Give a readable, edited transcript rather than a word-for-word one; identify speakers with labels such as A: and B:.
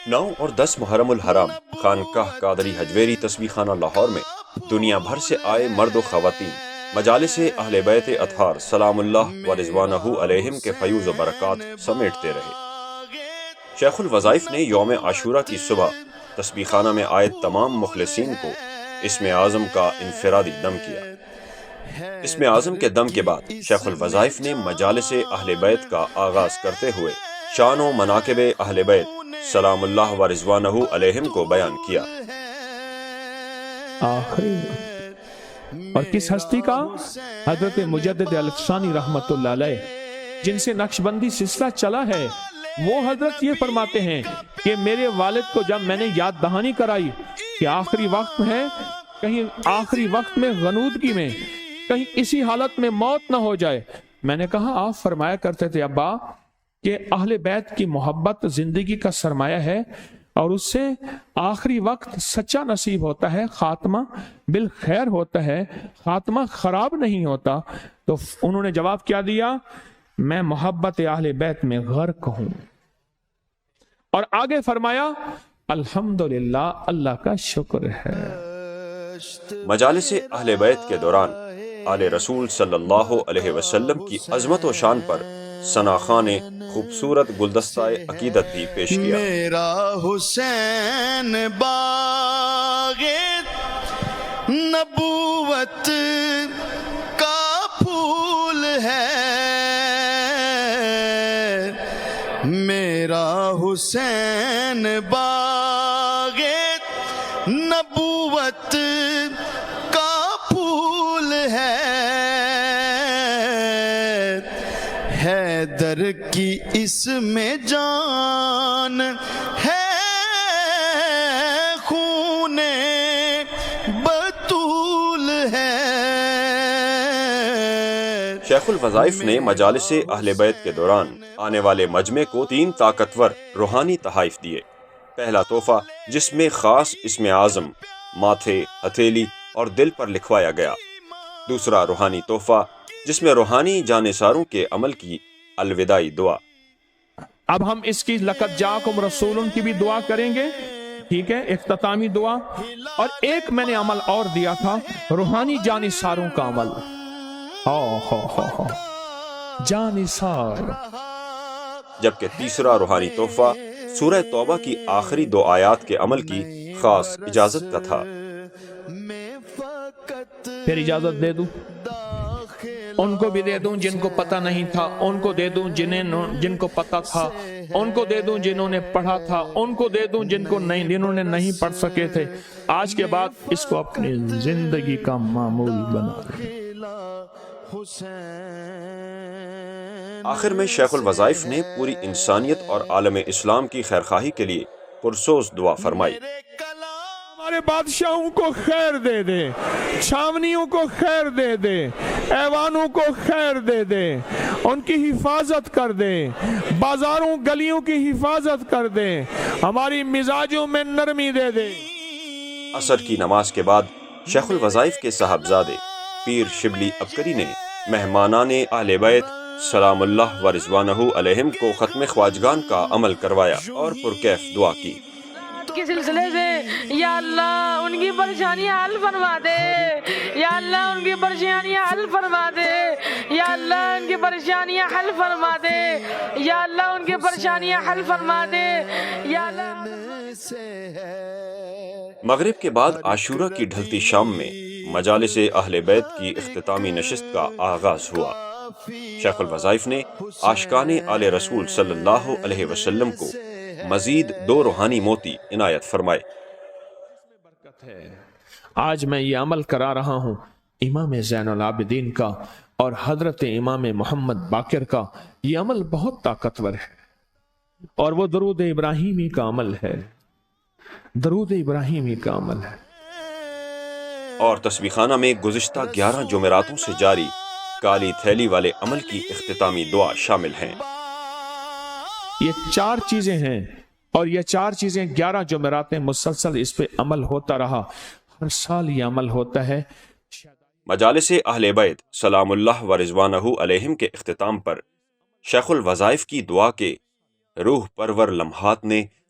A: 9 اور 10 محرم الحرام خانقاہ قادری حجویری تسبیح خانہ لاہور میں دنیا بھر سے آئے مرد و خواتین مجالس اہل بیت اطہار سلام اللہ و رضوانہ علیہم کے فیوز و برکات سمیٹتے رہے۔ شیخ الوظائف نے یوم عاشورہ کی صبح تسبیح خانہ میں آئے تمام مخلصین کو اسم اعظم کا انفرادی دم کیا۔ اسم اعظم کے دم کے بعد شیخ الوظائف نے مجالس اہل بیت کا آغاز کرتے ہوئے شان و مناقب اہل بیت سلام اللہ و رضوانہ علیہم کو بیان کیا۔
B: آخری اور کس ہستی کا؟ حضرت مجدد الفسانی رحمت اللہ علیہ، جن سے نقشبندی سلسلہ چلا ہے۔ وہ حضرت یہ فرماتے ہیں کہ میرے والد کو جب میں نے یاد دہانی کرائی کہ آخری وقت ہے، کہیں آخری وقت میں غنودگی میں کہیں اسی حالت میں موت نہ ہو جائے، میں نے کہا آپ فرمایا کرتے تھے ابا کہ اہل بیت کی محبت زندگی کا سرمایہ ہے اور اس سے آخری وقت سچا نصیب ہوتا ہے، خاتمہ بالخیر ہوتا ہے، خاتمہ خراب نہیں ہوتا۔ تو انہوں نے جواب کیا دیا؟ میں محبت اہل بیت میں غرق ہوں۔ اور آگے فرمایا الحمدللہ، اللہ کا شکر ہے۔
A: مجالس اہل بیت کے دوران آل رسول صلی اللہ علیہ وسلم کی عظمت و شان پر ثنا خان نے خوبصورت گلدستہ عقیدت بھی پیش کیا۔
C: میرا حسین باغ نبوت کا پھول ہے، میرا حسین باغ نبوت کا پھول ہے، حیدر کی اس میں جان ہے، خون بطول ہے۔
A: شیخ الوظائف نے مجالس اہل بیت کے دوران آنے والے مجمع کو 3 طاقتور روحانی تحائف دیے۔ پہلا تحفہ جس میں خاص اسم اعظم ماتھے، ہتھیلی اور دل پر لکھوایا گیا۔ دوسرا روحانی تحفہ جس میں روحانی جانثاروں کے عمل کی الوداعی دعا۔
B: اب ہم اس کی لقد جاکم رسول کی بھی دعا کریں گے، ٹھیک ہے، اختتامی دعا۔ اور ایک میں نے عمل اور دیا تھا، روحانی جانثاروں کا عمل۔ جانثار۔
A: جبکہ تیسرا روحانی تحفہ سورہ توبہ کی آخری 2 آیات کے عمل کی خاص اجازت کا تھا۔
B: پھر اجازت دے دوں، ان کو بھی دے دوں جن کو پتہ نہیں تھا، ان کو دے دوں جن کو پتہ تھا، ان کو دے دوں جنہوں نے پڑھا تھا، ان کو دے دوں جنہوں نے نہیں پڑھ سکے تھے۔ آج کے بعد اس کو اپنی زندگی کا معمول بنا دیں۔
A: آخر میں شیخ الوظائف نے پوری انسانیت اور عالم اسلام کی خیرخواہی کے لیے پرسوز دعا فرمائی۔
B: ہمارے بادشاہوں کو خیر دے دے، چھاونیوں کو خیر دے دے، ایوانوں کو خیر دے دے، ان کی حفاظت کر دے، بازاروں گلیوں کی حفاظت کر دے، ہماری مزاجوں میں نرمی دے دے۔
A: عصر کی نماز کے بعد شیخ الوظائف کے صاحبزادے پیر شبلی عبقری نے مہمانان اہل بیت سلام اللہ و رضوانہ علیہم کو ختم خواجگان کا عمل کروایا اور پرکیف دعا کی۔
D: کے سلسلے سے یا اللہ ان کی پریشانیاں حل فرما دے، یا اللہ ان کی پریشانیاں حل فرما دے، یا اللہ ان کی پریشانیاں حل فرما دے، یا اللہ ان کی پریشانیاں حل فرما دے، یا اللہ۔
A: مغرب کے بعد عاشورہ کی ڈھلتی شام میں مجالس اہل بیت کی اختتامی نشست کا آغاز ہوا۔ شیخ الوظائف نے عاشقان آل رسول صلی اللہ علیہ وسلم کو مزید 2 روحانی موتی عنایت فرمائے۔
B: آج میں یہ عمل کرا رہا ہوں امام زین العابدین کا اور حضرت امام محمد باقر کا۔ یہ عمل بہت طاقتور ہے اور وہ درود ابراہیمی کا عمل ہے، درود ابراہیمی کا عمل ہے۔
A: اور تسبیح خانہ میں گزشتہ 11 جمعراتوں سے جاری کالی تھیلی والے عمل کی اختتامی دعا شامل ہیں۔
B: یہ 4 چیزیں ہیں اور یہ 4 چیزیں 11 جمعراتیں مسلسل اس پہ عمل ہوتا رہا، ہر سال یہ عمل ہوتا ہے۔
A: مجالس اہل بیت سلام اللہ و رضوانہ علیہم کے اختتام پر شیخ الوظائف کی دعا کے روح پرور لمحات نے